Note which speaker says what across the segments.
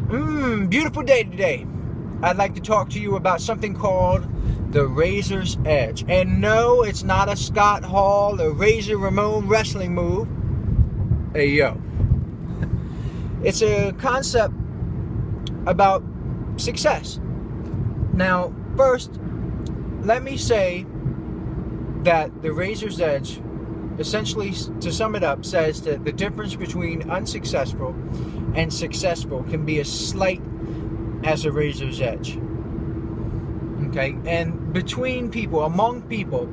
Speaker 1: Beautiful day today. I'd like to talk to you about something called the Razor's Edge. And no, it's not a Scott Hall or Razor Ramon wrestling move. Hey, yo. It's a concept about success. Now, first, let me say that the Razor's Edge, essentially, to sum it up, says that the difference between unsuccessful and successful can be as slight as a razor's edge. Okay? And between people, among people,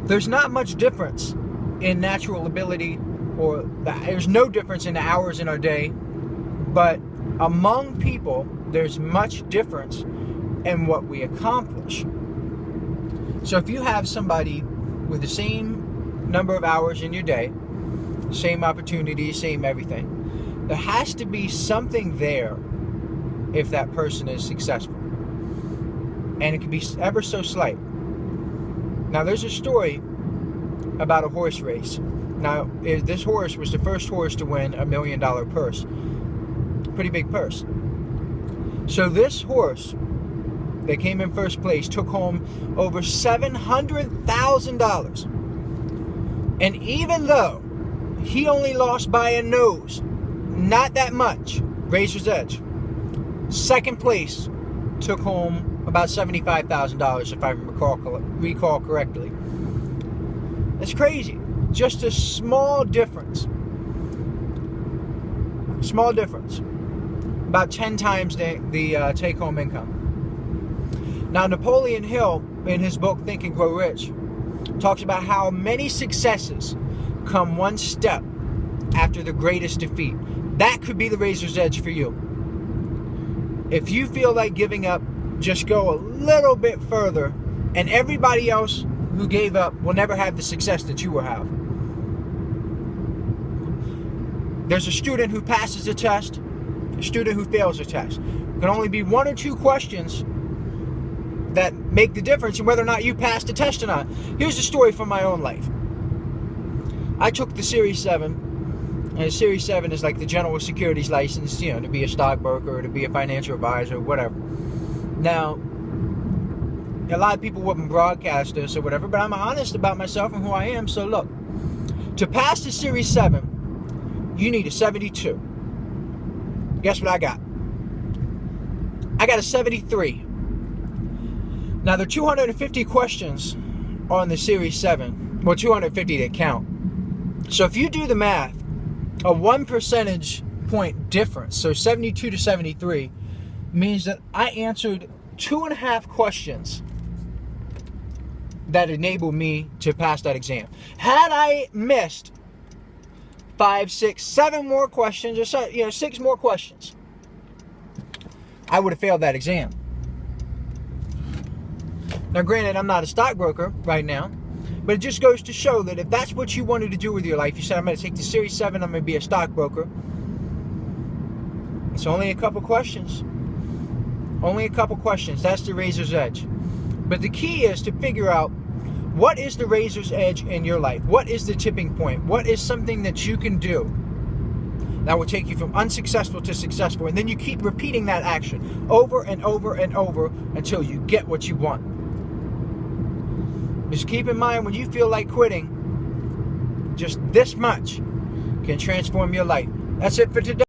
Speaker 1: there's not much difference in natural ability, or there's no difference in the hours in our day, but among people, there's much difference in what we accomplish. So if you have somebody with the same number of hours in your day, same opportunities, same everything, there has to be something there if that person is successful. And it can be ever so slight. Now, there's a story about a horse race. Now, this horse was the first horse to win $1 million purse. Pretty big purse. So this horse that came in first place took home over $700,000. And even though he only lost by a nose, not that much, Razor's Edge, second place took home about $75,000, if I recall correctly. That's crazy. Just a small difference. Small difference. About 10 times the take-home income. Now, Napoleon Hill, in his book Think and Grow Rich, talks about how many successes come one step after the greatest defeat. That could be the Razor's Edge for you. If you feel like giving up, just go a little bit further, and everybody else who gave up will never have the success that you will have. There's a student who passes a test, a student who fails a test. There can only be one or two questions that make the difference in whether or not you pass the test or not. Here's a story from my own life. I took the Series 7. And Series 7 is like the general securities license, to be a stockbroker or to be a financial advisor or whatever. Now, a lot of people wouldn't broadcast this or whatever, but I'm honest about myself and who I am. So look, to pass the Series 7, you need a 72. Guess what I got? I got a 73. Now, there are 250 questions on the Series 7. Well, 250 that count. So if you do the math, a 1 percentage point difference, so 72 to 73, means that I answered 2.5 questions that enabled me to pass that exam. Had I missed 5, 6, 7 more questions, or 6 more questions, I would have failed that exam. Now, granted, I'm not a stockbroker right now, but it just goes to show that if that's what you wanted to do with your life, you said, I'm going to take the Series 7, I'm going to be a stockbroker. It's only a couple questions. Only a couple questions. That's the Razor's Edge. But the key is to figure out, what is the Razor's Edge in your life? What is the tipping point? What is something that you can do that will take you from unsuccessful to successful? And then you keep repeating that action over and over and over until you get what you want. Just keep in mind, when you feel like quitting, just this much can transform your life. That's it for today.